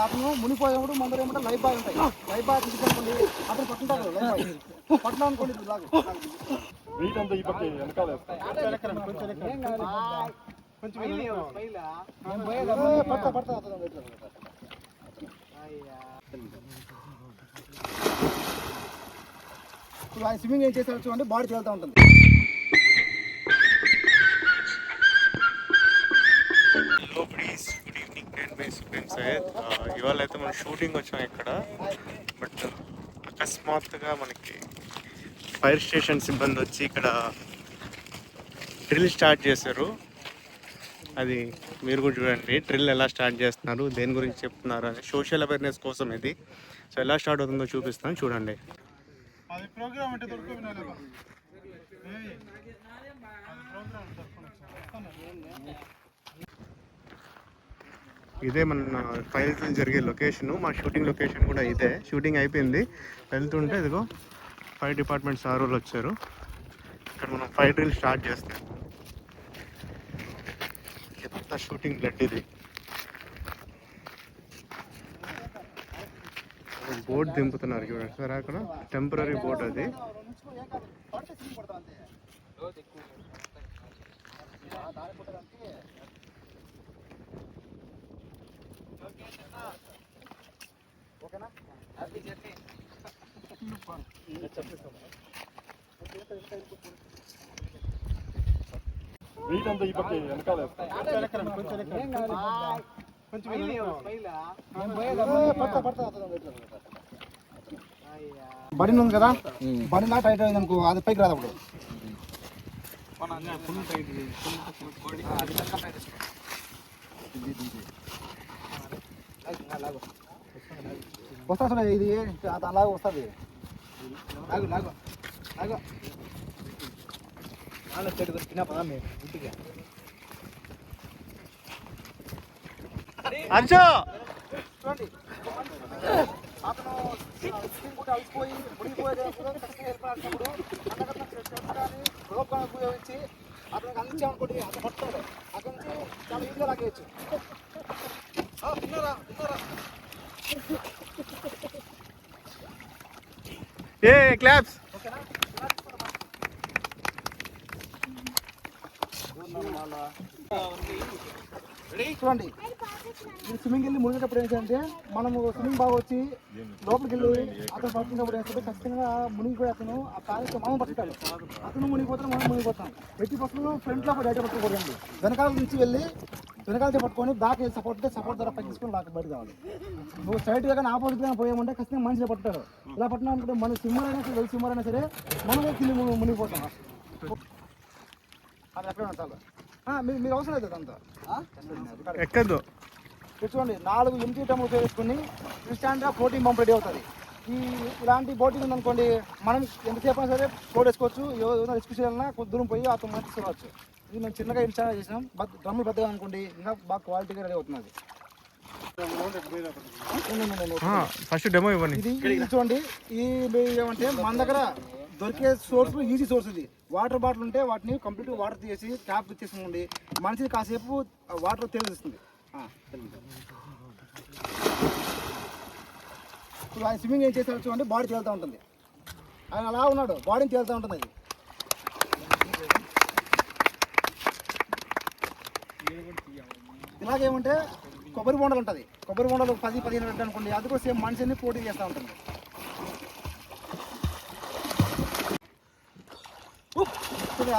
అతను మునిపోయినప్పుడు ముందర ఏమంటే లైఫ్ బాయ్ ఉంటాయి. లైఫ్ బాయ్ తీసుకెళ్ళండి, అతను పట్టుంటారు. లైఫ్ బాయ్ పట్టినా అనుకోండి, ఇప్పుడు ఆయన స్విమ్మింగ్ ఏం చేసేవచ్చు అంటే బాడీ తేలుతూ ఉంటుంది. ఇవాళ అయితే మనం షూటింగ్ వచ్చాం ఇక్కడ. బట్ అకస్మాత్తుగా మనకి ఫైర్ స్టేషన్ సిబ్బంది వచ్చి ఇక్కడ డ్రిల్ స్టార్ట్ చేశారు. అది మీరు కూడా చూడండి, డ్రిల్ ఎలా స్టార్ట్ చేస్తున్నారు, దేని గురించి చెప్తున్నారు అని, సోషల్ అవేర్నెస్ కోసం ఇది. సో ఎలా స్టార్ట్ అవుతుందో చూపిస్తాను, చూడండి. ఇదే మన ఫైర్ డ్రిల్ జరిగే లొకేషను. మా షూటింగ్ లొకేషన్ కూడా ఇదే. షూటింగ్ అయిపోయింది, వెళ్తుంటే ఇదిగో ఫైర్ డిపార్ట్మెంట్ సార్ వాళ్ళు వచ్చారు. ఇక్కడ మనం ఫైర్ డ్రిల్ స్టార్ట్ చేస్తాం. ఎంత షూటింగ్ బ్లడ్ ఇది. బోట్ దింపుతున్నారు చూడండి సార్, అక్కడ టెంపరీ బోట్ అది. బడి ఉంది కదా, బడి నా టైట్ అయింది అనుకో, అది పైకి రాదు. అప్పుడు వస్తా ఇది అలాగే వస్తుంది. లాగు లాగు లాగు చెట్టు తిన్నా పదా మేము ఇంటికి. చూడండి, అతను అలసిపోయి మునిగిపోయేటప్పుడు రోగాన్ని ఉపయోగించి అతనికి అందించామనుకోండి, అతను పట్టుకోడు. అక్కడి నుంచి చాలా ఈజీగా లాగేయచ్చు. తిన్నారా తిన్నారా క్లాప్స్. చూడండి, ఈ స్విమ్మింగ్ వెళ్ళి మునిగేటప్పుడు ఏంటంటే మనము స్విమ్మింగ్ బాగా వచ్చి లోపలికి వెళ్ళి అతను పట్టుకున్నప్పుడు ఏంటంటే ఖచ్చితంగా మునిగిపోయి అతను ఆ కాలితో మనం పట్టుకుంటాడు. అతను మునిగిపోతాడు, మనం మునిగిపోతాం. ఎట్టి పట్టుకుని ఫ్రంట్లో డైట్ పట్టుకోకూడదండి. వెనకాల నుంచి వెళ్ళి వెనకాలతో పట్టుకొని బ్యాక్ సపోర్ట్ ధర పైకి తీసుకొని బ్యాక్ బయట కావాలి. నువ్వు స్ట్రైట్గా కానీ ఆపోజిట్గా పోయామంటే ఖచ్చితంగా మనిషిలో పట్టుతాడు. ఇలా పట్టినా అనుకుంటే మన స్విమ్మర్ అయినా సరే, స్విమ్మర్ అయినా సరే మనం కింద మునిగిపోతాం. అది ఎక్కడ చాలు, మీరు అవసరం లేదు అంతా ఎక్కదు. చూడండి, 4 ఎంటీ టమ్ములు ఉపయోగించుకొని ఇన్స్టాంట్గా ఫ్లోటింగ్ పంప్ రెడీ అవుతుంది. ఇలాంటి బోటింగ్ ఉందనుకోండి, మనం ఎంతసేపు అయినా సరే ఫ్లోట్ వేసుకోవచ్చు. ఏదైనా రిస్క్ చేయాలన్నా కొంత దూరం పోయి ఆ తొమ్మిది తీసుకోవచ్చు. ఇది మేము చిన్నగా ఇన్స్టాల్ చేసినాం. డ్రమ్ములు పెద్దగా అనుకోండి, ఇంకా బాగా క్వాలిటీగా రెడీ అవుతుంది. ఫస్ట్ డెమో ఇవ్వండి. ఇది చూడండి, ఈ ఏమంటే మన దగ్గర దొరికే సోర్స్ ఈజీ సోర్స్. ఇది వాటర్ బాటిల్ ఉంటే వాటిని కంప్లీట్ వాటర్ తీసి ట్యాప్ తీసుకోండి, మనిషిని కాసేపు వాటర్ తేలిస్తుంది. ఇప్పుడు ఆయన స్విమ్మింగ్ ఏం చేసేవచ్చు అంటే బాడీ తేలుతూ ఉంటుంది. ఆయన అలా ఉన్నాడు, బాడీని తేలుతూ ఉంటుంది. అది ఇలాగేమంటే కొబ్బరి బొండలు ఉంటుంది. కొబ్బరి బొండలు 10-15 గంటలు అనుకోండి, అది కూడా సేమ్ మనిషిని పోటీ చేస్తూ ఉంటుంది.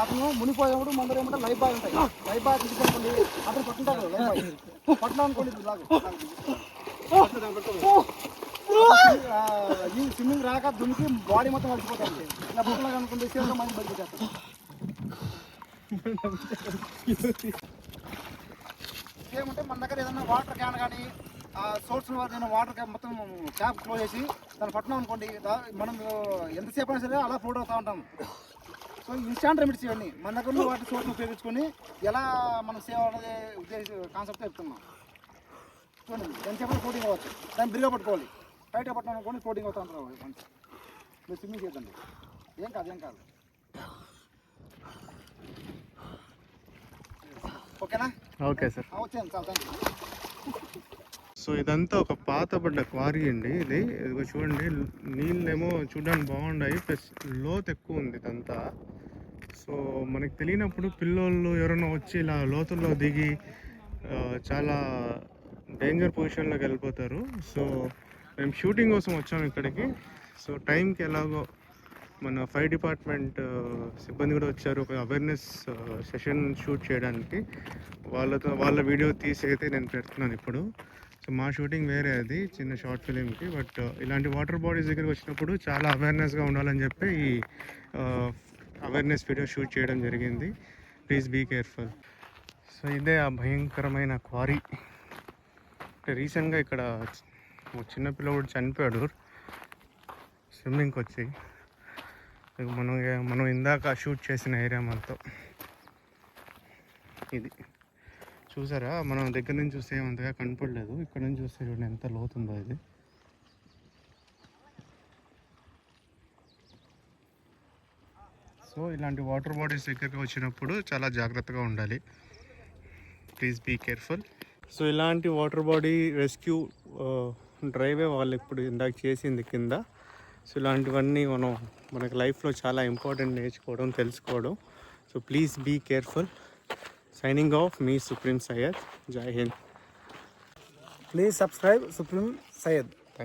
అతను మునిపోయినప్పుడు ముందర ఏమంటే లైఫ్ బాయ్ ఉంటాయి. లైఫ్ బాయ్ తీసుకెళ్ళండి, అతను పట్టుంటారు. లైఫ్ బాయ్ పట్టినా అనుకోండి, ఈ స్విమ్మింగ్ రాక దునికి బాడీ మొత్తం కలిసిపోతుంది. ఇలా బుక్కలాగా అనుకుంటే సేవగా మంచి బయటకు వచ్చేస్తాం. ఏమంటే మన దగ్గర ఏదైనా వాటర్ క్యాన్ కానీ సోర్స్ వాటర్ మొత్తం ట్యాప్ క్లోజ్ చేసి దాన్ని పట్టినాం అనుకోండి, మనం ఎంతసేపు అయినా సరే అలా ఫ్లోట్ అవుతూ ఉంటాం. సో ఇన్స్టాంట్ రెమెడీస్ ఇవన్నీ మన దగ్గర వాటి సోర్స్ ఉపయోగించుకొని ఎలా మనం సేవ్ అనేది కాన్సెప్ట్ చెప్తున్నాం. చూడండి, ఎంతసేపు కోటింగ్ అవ్వచ్చు, దాన్ని బిరిగా పట్టుకోవాలి. టైట్గా పట్టినాం అనుకోండి, కోటింగ్ అవుతూ ఉంటారు. మీరు స్విమ్మింగ్ చేద్దండి, ఏం కాదు. ఓకేనా? Okay sir. వచ్చేయండి, చాలా థ్యాంక్ యూ. సో ఇదంతా ఒక పాతబడ్డ క్వారీ అండి. ఇదిగో చూడండి, నీళ్ళేమో చూడడానికి బాగున్నాయి, ప్లస్ లోతు ఎక్కువ ఉంది ఇదంతా. సో మనకి తెలియనప్పుడు పిల్లోళ్ళు ఎవరైనా వచ్చి ఇలా లోతుల్లో దిగి చాలా డేంజర్ పొజిషన్లోకి వెళ్ళిపోతారు. సో మేము షూటింగ్ కోసం వచ్చాము ఇక్కడికి. సో టైంకి ఎలాగో మన ఫైర్ డిపార్ట్మెంట్ సిబ్బంది కూడా వచ్చారు ఒక అవేర్నెస్ సెషన్ షూట్ చేయడానికి. వాళ్ళ వీడియో తీసి అయితే నేను పెడుతున్నాను ఇప్పుడు. సో మా షూటింగ్ వేరే, అది చిన్న షార్ట్ ఫిలింకి. బట్ ఇలాంటి వాటర్ బాడీస్ దగ్గరికి వచ్చినప్పుడు చాలా అవేర్నెస్గా ఉండాలని చెప్పి ఈ అవేర్నెస్ వీడియో షూట్ చేయడం జరిగింది. Please be careful. సో ఇదే ఆ భయంకరమైన క్వారీ. రీసెంట్గా ఇక్కడ చిన్నపిల్లడు చనిపోయాడు స్విమ్మింగ్కి వచ్చి. మనం ఇందాక షూట్ చేసిన ఏరియా మొత్తం ఇది చూసారా. మనం దగ్గర నుంచి చూస్తే ఏమంతగా కనపడలేదు, ఇక్కడ నుంచి చూస్తే చూడండి ఎంత లోతుందో ఇది. సో ఇలాంటి వాటర్ బాడీస్ దగ్గరికి వచ్చినప్పుడు చాలా జాగ్రత్తగా ఉండాలి. Please be careful. సో ఇలాంటి వాటర్ బాడీ రెస్క్యూ డ్రైవే వాళ్ళు ఇప్పుడు ఇందాక చేసింది కింద. సో ఇలాంటివన్నీ మనకి లైఫ్లో చాలా ఇంపార్టెంట్, నేర్చుకోవడం, తెలుసుకోవడం. So please be careful. Signing off, మీ supreme Syed. Jai Hind. Please subscribe supreme Syed.